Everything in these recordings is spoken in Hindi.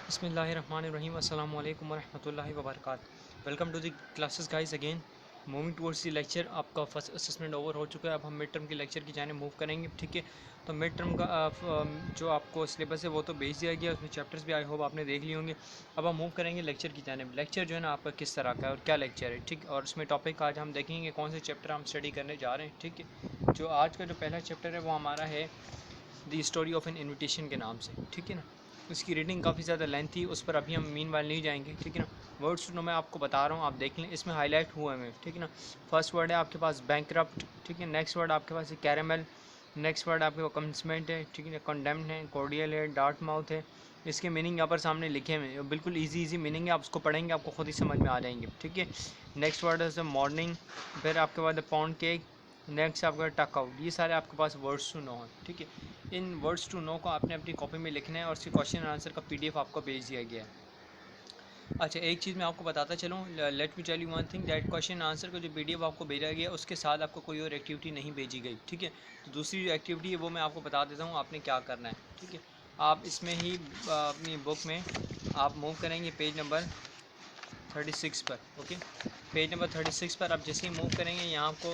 बिस्मिल्लाहिर्रहमानिर्रहीम अस्सलामु अलैकुम वरहमतुल्लाहि वबरकातुहू। Welcome to the classes guys again. Moving towards the lecture, आपका फर्स्ट असेसमेंट ओवर हो चुका है। अब हम मिड टर्म के लेक्चर की जाने मूव करेंगे, ठीक है। तो मिड टर्म का जो आपको सिलेबस है वो तो भेज दिया गया, उसमें चैप्टर्स भी आई होप आपने देख लिए होंगे। अब हम मूव करेंगे लेक्चर की जाने। लेक्चर जो है ना आपका किस तरह का है और क्या लेक्चर है, ठीक। और उसमें टॉपिक आज हम देखेंगे कौन से चैप्टर हम स्टडी करने जा रहे हैं, ठीक है। जो आज का जो पहला चैप्टर है वो हमारा है the story of an invitation के नाम से, ठीक है ना। उसकी रीडिंग काफ़ी ज़्यादा लेंथ थी, उस पर अभी हम मीन वाल नहीं जाएंगे, ठीक है ना। वर्ड्स नो मैं आपको बता रहा हूँ, आप देख लें, इसमें हाईलाइट हुआ है, ठीक है ना। फर्स्ट वर्ड है आपके पास बैंकरप्ट, ठीक है। नेक्स्ट वर्ड आपके पास है कैरेमल। नेक्स्ट वर्ड आपके पास कमिटमेंट है, ठीक है। कंडेम्ड है, कॉर्डियल है, डार्ट माउथ है। इसके मीनिंग यहाँ पर सामने लिखे हुए हैं, बिल्कुल इजी मीनिंग है, आप उसको पढ़ेंगे आपको खुद ही समझ में आ जाएंगे, ठीक है। नेक्स्ट वर्ड है मॉर्निंग। फिर आपके पास पाउंड केक। नेक्स्ट आपका टक आउट। ये सारे आपके पास वर्ड्स टू नो हैं, ठीक है। इन वर्ड्स टू नो को आपने अपनी कॉपी में लिखना है और उसके क्वेश्चन एंड आंसर का पीडीएफ आपको भेज दिया गया है। अच्छा, एक चीज़ मैं आपको बताता चलूँ, let me tell you one thing, that question answer का जो पीडीएफ आपको भेजा गया है उसके साथ आपको कोई और एक्टिविटी नहीं भेजी गई, ठीक है। तो दूसरी जो एक्टिविटी है वो मैं आपको बता देता हूँ आपने क्या करना है, ठीक है। आप इसमें ही अपनी बुक में आप मूव करेंगे पेज नंबर 36 पर, ओके। पेज नंबर 36 पर आप जैसे ही मूव करेंगे यहाँ आपको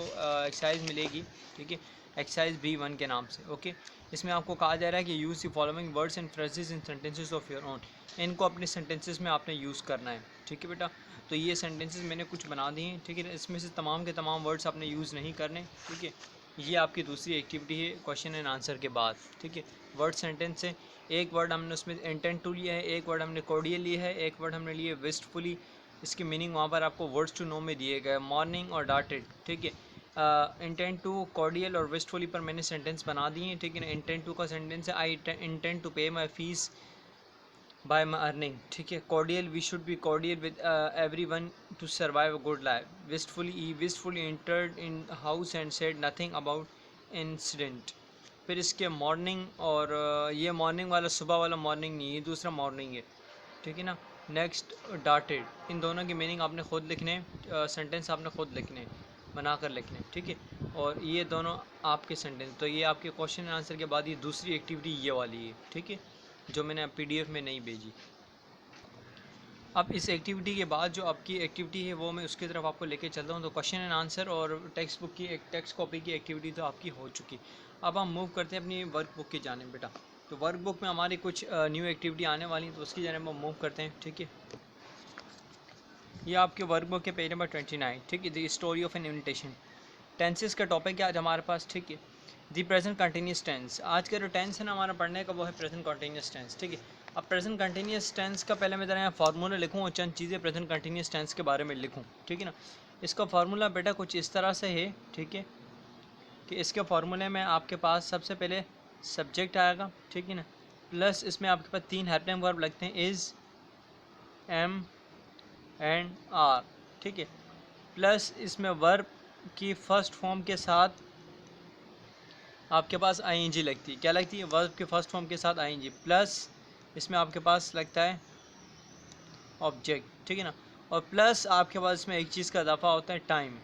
एक्सरसाइज मिलेगी, ठीक है। एक्सरसाइज B1 के नाम से, ओके। इसमें आपको कहा जा रहा है कि use the following words and phrases in sentences of your own. इनको अपने सेंटेंसेस में आपने यूज़ करना है, ठीक है बेटा। तो ये सेंटेंसेस मैंने कुछ बना दिए हैं, ठीक है। इसमें से तमाम के तमाम वर्ड्स आपने यूज़ नहीं करने, ठीक है। ये आपकी दूसरी एक्टिविटी है क्वेश्चन एंड आंसर के बाद, ठीक है। वर्ड सेंटेंस है, एक वर्ड हमने उसमें इंटेंट टू लिया है, एक वर्ड हमने कॉर्डियल लिया है, एक वर्ड हमने लिए विस्टफुली। इसकी मीनिंग वहाँ पर आपको वर्ड्स टू नो में दिए गए, मॉर्निंग और डार्टेड, ठीक है। इंटेंट टू, कॉर्डियल और विस्टफुली पर मैंने सेंटेंस बना दिए हैं, ठीक है ना। इंटेंट टू का सेंटेंस है आई intend to pay my fees by my earning, ठीक है। Cordial, we should be cordial with every one to survive a good life. Wistfully entered in house and said nothing about incident. फिर इसके मॉर्निंग और ये मॉर्निंग वाला सुबह वाला मॉर्निंग नहीं है, दूसरा मॉर्निंग है, ठीक है ना। नेक्स्ट डार्टेड, इन दोनों की मीनिंग आपने खुद लिखने, सेंटेंस आपने खुद लिखने, बना कर लिखने, ठीक है। और ये दोनों आपके सेंटेंस, तो ये आपके क्वेश्चन एंड आंसर के बाद ये दूसरी एक्टिविटी ये वाली है, ठीक है, जो मैंने पीडीएफ में नहीं भेजी। अब इस एक्टिविटी के बाद जो आपकी एक्टिविटी है वो मैं उसकी तरफ आपको लेके चलता हूँ। तो क्वेश्चन एंड आंसर और टेक्स्ट बुक की एक टेक्स्ट कॉपी की एक्टिविटी तो आपकी हो चुकी। अब हम मूव करते हैं अपनी वर्क बुक की जाने बेटा। तो वर्क बुक में हमारी कुछ न्यू एक्टिविटी आने वाली है, तो उसकी जाने हम मूव करते हैं, ठीक है। ये आपके वर्क बुक के पेज नंबर 29, ठीक है। The story of an invitation. Tenses का टॉपिक है आज हमारे पास, ठीक है। दी प्रेजेंट कंटिन्यूस टेंस, आज का जो टेंस है ना हमारा पढ़ने का वो है प्रेजेंट कंटिन्यूस टेंस, ठीक है। अब प्रेजेंट कंटिन्यूस टेंस का पहले मैं ज़रा यहाँ फार्मूला लिखूँ और चंद चीज़ें प्रेजेंट कंटिन्यूस टेंस के बारे में लिखूँ, ठीक है ना। इसका फार्मूला बेटा कुछ इस तरह से है, ठीक है, कि इसके फार्मूले में आपके पास सबसे पहले सब्जेक्ट आएगा, ठीक है ना। प्लस इसमें आपके पास 3 हेल्पिंग वर्ब लगते हैं, इज़, एम एंड आर, ठीक है। प्लस इसमें वर्ब की फर्स्ट फॉर्म के साथ आपके पास आईएनजी लगती है, क्या लगती है, वर्ब के फर्स्ट फॉर्म के साथ आईएनजी। प्लस इसमें आपके पास लगता है ऑब्जेक्ट, ठीक है ना। और प्लस आपके पास इसमें एक चीज़ का इजाफा होता है, टाइम।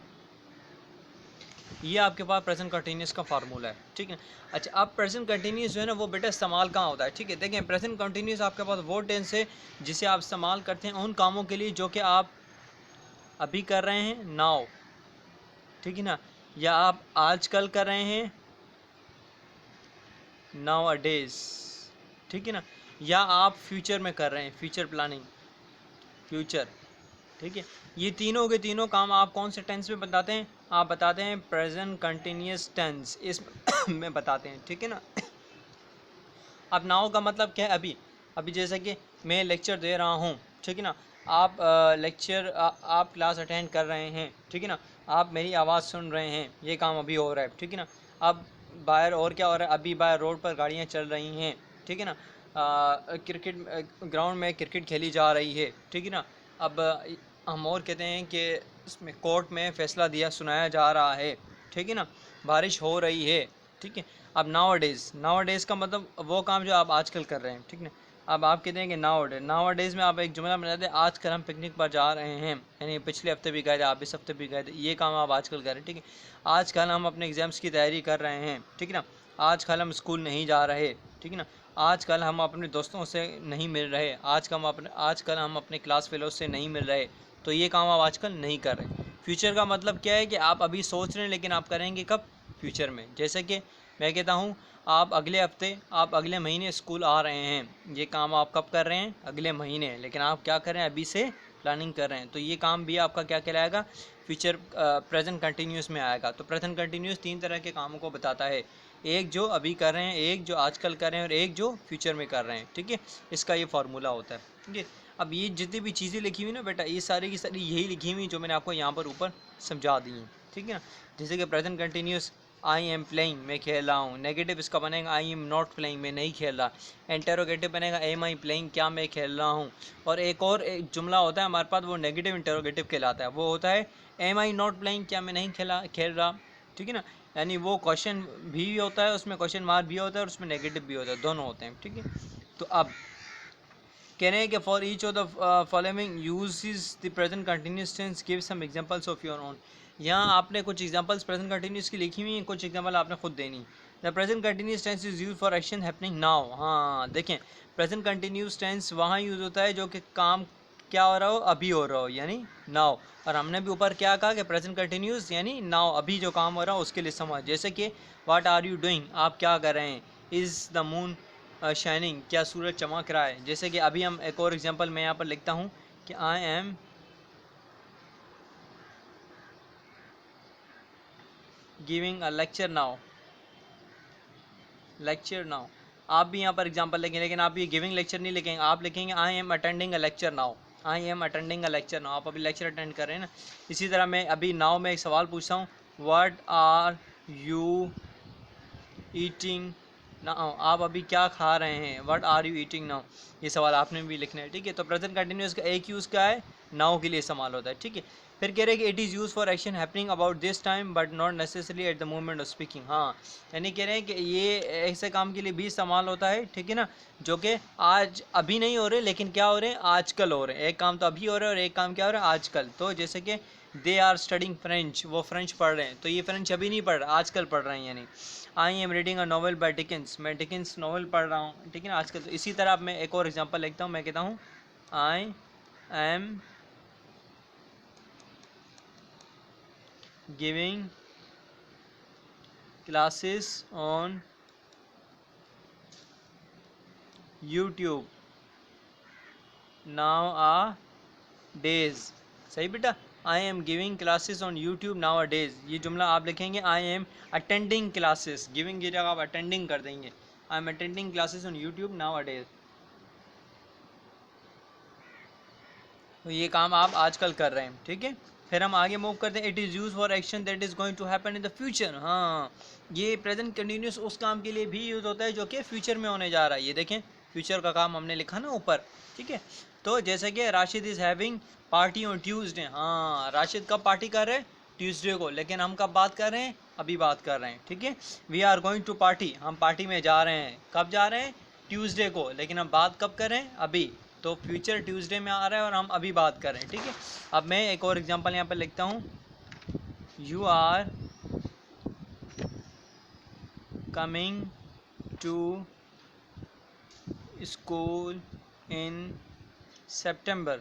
ये आपके पास प्रेजेंट कंटिन्यूस का फार्मूला है, ठीक है। अच्छा, अब प्रेजेंट कंटिन्यूस जो है ना वो बेटा इस्तेमाल कहाँ होता है, ठीक है। देखें, प्रेजेंट कंटिन्यूस आपके पास वो टेंस है जिसे आप इस्तेमाल करते हैं उन कामों के लिए जो कि आप अभी कर रहे हैं, नाउ, ठीक है ना, या आप आजकल कर रहे हैं, नाउ अ डेज, ठीक है ना, या आप फ्यूचर में कर रहे हैं, फ्यूचर प्लानिंग, फ्यूचर, ठीक है। ये तीनों के तीनों काम आप कौन से टेंस में बताते हैं, आप बताते हैं प्रेजेंट कंटिन्यूस टेंस इस में बताते हैं, ठीक है ना। अब नाउ का मतलब क्या है, अभी। अभी जैसे कि मैं लेक्चर दे रहा हूँ, ठीक है ना। आप आप क्लास अटेंड कर रहे हैं, ठीक है ना। आप मेरी आवाज़ सुन रहे हैं, ये काम अभी हो रहा है, ठीक है ना। अब बाहर और क्या हो रहा है, अभी बाहर रोड पर गाड़ियाँ चल रही हैं, ठीक है ना। क्रिकेट ग्राउंड में क्रिकेट खेली जा रही है, ठीक है ना। अब हम और कहते हैं कि इसमें कोर्ट में फ़ैसला दिया सुनाया जा रहा है, ठीक है ना। बारिश हो रही है, ठीक है। अब नाउ डेज़ का मतलब वो काम जो आप आजकल कर रहे हैं, ठीक है। अब आप कहते हैं कि नाउ डेज़ में आप एक जुमला बनाते हैं, आजकल हम पिकनिक पर जा रहे हैं, यानी पिछले हफ्ते भी गए थे, आप इस हफ्ते भी गए थे, ये काम आप आजकल कर रहे हैं, ठीक है। आजकल हम अपने एग्ज़ाम्स की तैयारी कर रहे हैं, ठीक है ना। आजकल हम स्कूल नहीं जा रहे, ठीक है ना। आजकल हम अपने दोस्तों से नहीं मिल रहे, आजकल हम अपने क्लास फेलो से नहीं मिल रहे, तो ये काम आप आजकल नहीं कर रहे। फ्यूचर का मतलब क्या है कि आप अभी सोच रहे हैं लेकिन आप करेंगे कब? फ्यूचर में। जैसे कि मैं कहता हूँ आप अगले हफ्ते, आप अगले महीने स्कूल आ रहे हैं, ये काम आप कब कर रहे हैं? अगले महीने, लेकिन आप क्या कर रहे हैं? अभी से प्लानिंग कर रहे हैं, तो ये काम भी आपका क्या कहलाएगा? फ्यूचर प्रेजेंट कंटिन्यूस में आएगा। तो प्रेजेंट कंटिन्यूस 3 तरह के कामों को बताता है, एक जो अभी कर रहे हैं, एक जो आजकल कर रहे हैं और एक जो फ्यूचर में कर रहे हैं। ठीक है, इसका ये फार्मूला होता है। ठीक है, अब ये जितनी भी चीज़ें लिखी हुई ना बेटा, ये सारी की सारी यही लिखी हुई जो मैंने आपको यहाँ पर ऊपर समझा दी हैं। ठीक है ना, जैसे कि present continuous I am playing, मैं खेल रहा हूँ। नेगेटिव इसका बनेगा आई एम नॉट प्लेइंग, मैं नहीं खेल रहा। इंटरोगेटिव बनेगा एम आई प्लेइंग, क्या मैं खेल रहा हूँ। और एक जुमला होता है हमारे पास, वो नेगेटिव इंटरोगेटिव कहलाता है, वो होता है एम आई नॉट प्लेइंग, क्या मैं नहीं खेल रहा। ठीक है ना, यानी वो क्वेश्चन भी होता है, उसमें क्वेश्चन मार्क भी होता है और उसमें नेगेटिव भी होता है, दोनों होते हैं। ठीक है, तो अब कह रहे हैं कि for each of the following uses the present continuous tense, give some examples of your own. यहाँ आपने कुछ एग्जांपल्स प्रेजेंट कंटिन्यूस की लिखी हुई हैं, कुछ एग्जांपल आपने खुद देनी। The present continuous tense is use for action happening now. हाँ देखें, प्रेजेंट कंटिन्यूस टेंस वहाँ यूज़ होता है जो कि काम क्या हो रहा हो, अभी हो रहा हो, यानी नाउ। और हमने भी ऊपर क्या कहा कि प्रेजेंट कंटिन्यूस यानी नाउ, अभी जो काम हो रहा हो उसके लिए समझ। जैसे कि व्हाट आर यू डूइंग, आप क्या कर रहे हैं। इज़ द मून शाइनिंग, क्या सूरज चमक रहा है। जैसे कि अभी हम एक और एग्जांपल मैं यहाँ पर लिखता हूँ कि आई am giving a lecture now, lecture now. आप भी यहाँ पर एग्जांपल लिखेंगे, लेकिन आप ये गिविंग लेक्चर नहीं लिखेंगे, आप लिखेंगे I am attending a lecture now, I am attending a lecture now. आप अभी लेक्चर अटेंड कर रहे हैं ना। इसी तरह मैं अभी नाउ में एक सवाल पूछता हूँ, what are you eating now, आप अभी क्या खा रहे हैं। What are you eating now, ये सवाल आपने भी लिखना है। ठीक है, तो प्रेजेंट कंटिन्यूस का एक यूज़ क्या है, नाउ के लिए इस्तेमाल होता है। ठीक है, फिर कह रहे हैं कि it is use for action happening about this time but not necessary at the moment of speaking. हाँ, यानी कह रहे हैं कि ये ऐसे काम के लिए भी इस्तेमाल होता है। ठीक है ना, जो कि आज अभी नहीं हो रहे, लेकिन क्या हो रहे हैं, आजकल हो रहे हैं। एक काम तो अभी हो रहा है और एक काम क्या हो रहा है, आजकल। तो जैसे कि दे आर स्टडिंग फ्रेंच, वो फ्रेंच पढ़ रहे हैं, तो ये फ्रेंच अभी नहीं पढ़ रहा, आजकल पढ़ रहे हैं। यानी I am reading a novel bye Dickens, मैं डिकेंस नॉवल पढ़ रहा हूँ। ठीक है ना, आजकल। तो इसी तरह मैं एक और एग्जांपल लिखता हूँ, मैं कहता हूँ I am giving classes on YouTube nowadays. सही बेटा, I am giving classes on YouTube nowadays, ये जुमला आप लिखेंगे। I am attending classes, giving की जगह आप अटेंडिंग कर देंगे, I am attending classes on YouTube nowadays. तो ये काम आप आजकल कर रहे हैं। ठीक है, फिर हम आगे मूव करते हैं। It is use for action that is going to happen in the future. हाँ, ये प्रेजेंट कंटिन्यूस उस काम के लिए भी यूज़ होता है जो कि फ्यूचर में होने जा रहा है। ये देखें, फ्यूचर का काम हमने लिखा ना ऊपर। ठीक है, तो जैसे कि Rashid is having party on Tuesday. हाँ, राशिद कब पार्टी कर रहे हैं, ट्यूसडे को, लेकिन हम कब बात कर रहे हैं, अभी बात कर रहे हैं। ठीक है, we are going to party, हम पार्टी में जा रहे हैं, कब जा रहे हैं, ट्यूसडे को, लेकिन हम बात कब कर रहे हैं, अभी। तो फ्यूचर ट्यूसडे में आ रहा है और हम अभी बात कर रहे हैं। ठीक है, अब मैं एक और एग्जांपल यहाँ पर लिखता हूँ, you are coming to school in September,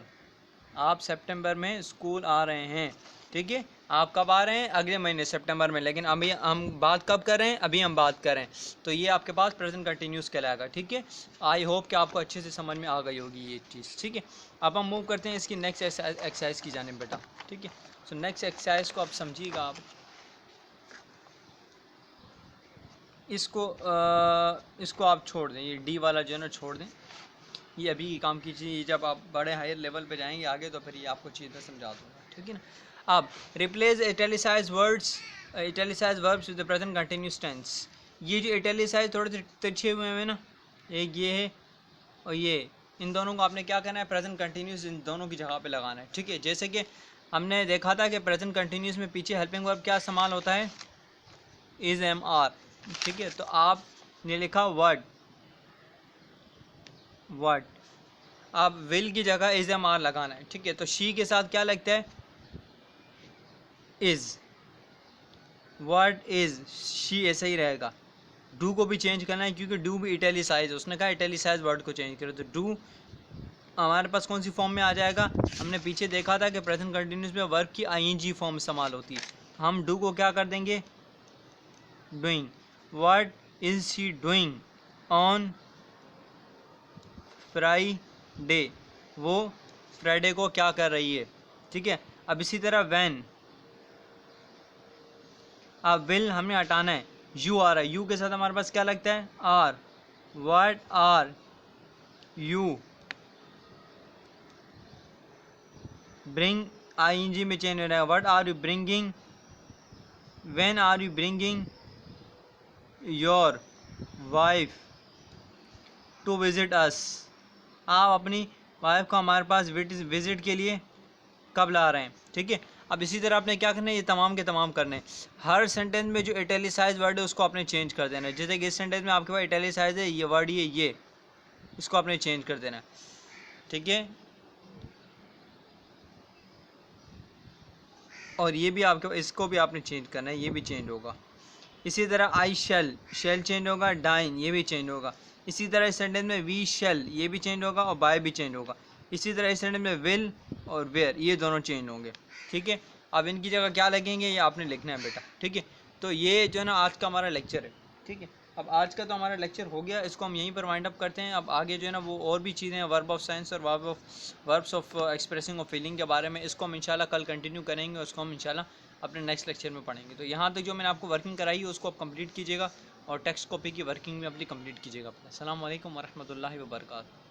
आप सितंबर में स्कूल आ रहे हैं। ठीक है, आप कब आ रहे हैं, अगले महीने सितंबर में, लेकिन अभी हम बात कब कर रहे हैं, अभी हम बात कर रहे हैं। तो ये आपके पास प्रेजेंट कंटिन्यूस कहलाएगा। ठीक है, आई होप कि आपको अच्छे से समझ में आ गई होगी ये चीज़। ठीक है, अब हम मूव करते हैं इसकी नेक्स्ट एक्सरसाइज की जाने बेटा। ठीक है, सो नेक्स्ट एक्सरसाइज को आप समझिएगा। आप इसको आप छोड़ दें, ये डी वाला जो है ना छोड़ दें, ये अभी काम कीजिए। जब आप बड़े हायर लेवल पे जाएंगे आगे तो फिर ये आपको चीज़ें समझा दूँगा। ठीक है ना, अब replace italicised words, italicised verbs with the present continuous tense. ये जो इटैलिसाइज थोड़े तिरछे हुए हैं ना, एक ये है और ये, इन दोनों को आपने क्या करना है, प्रेजेंट कंटिन्यूस इन दोनों की जगह पे लगाना है। ठीक है, जैसे कि हमने देखा था कि प्रेजेंट कंटिन्यूस में पीछे हेल्पिंग वर्ब क्या इस्तेमाल होता है, इज एम आर। ठीक है, तो आपने लिखा वर्ड, वर्ड, आप विल की जगह इज एम आर लगाना है। ठीक है, तो शी के साथ क्या लगता है, इज, वर्ड इज, शी ऐसे ही रहेगा। डू को भी चेंज करना है क्योंकि डू भी इटैलिसाइज है, उसने कहा इटैलिसाइज वर्ड को चेंज करो, तो डू हमारे पास कौन सी फॉर्म में आ जाएगा? हमने पीछे देखा था कि प्रेजेंट कंटिन्यूस में वर्ब की आईएनजी फॉर्म इस्तेमाल होती है, हम डू को क्या कर देंगे? Doing. What is she doing on Friday, वो फ्राइडे को क्या कर रही है, ठीक है। अब इसी तरह व्हेन, अब विल हमने हटाना है, यू आ रहा है, यू के साथ हमारे पास क्या लगता है? Are. What are you, bring ING में चेंज हो रहा है, what are you bringing, when are you bringing your wife to visit us, आप अपनी वाइफ को हमारे पास विजिट के लिए कब ला रहे हैं, ठीक है। अब इसी तरह आपने क्या करना है, ये तमाम के तमाम करने हैं। हर सेंटेंस में जो इटैलिसाइज वर्ड है उसको आपने चेंज कर देना है। जैसे कि इस सेंटेंस में आपके पास इटैलिसाइज है, ये वर्ड ये इसको आपने चेंज कर देना है, ठीक है। और ये भी आपके पास, इसको भी आपने चेंज करना है, ये भी चेंज होगा। इसी तरह आई शेल चेंज होगा, डाइन ये भी चेंज होगा। इसी तरह इस सेंटेंस में वी शेल ये भी चेंज होगा और बाय भी चेंज होगा। इसी तरह इस सेंटेंस में विल और वेयर ये दोनों चेंज होंगे, ठीक है। अब इनकी जगह क्या लगेंगे ये आपने लिखना है बेटा, ठीक है। तो ये जो है ना आज का हमारा लेक्चर है, ठीक है। अब आज का तो हमारा लेक्चर हो गया, इसको हम यहीं पर वाइंड अप करते हैं। अब आगे जो है ना वो और भी चीज़ें हैं, वर्ब ऑफ साइंस और verbs of expressing of feeling के बारे में, इसको हम इंशाल्लाह कल कंटिन्यू करेंगे, उसको हम इंशाल्लाह अपने नेक्स्ट लेक्चर में पढ़ेंगे। तो यहाँ तक जो मैंने आपको वर्किंग कराई है उसको आप कंप्लीट कीजिएगा और टेक्स्ट कॉपी की वर्किंग में अपनी कंप्लीट कीजिएगा। अस्सलाम वालेकुम वरहमतुल्लाहि वबरकातुहू।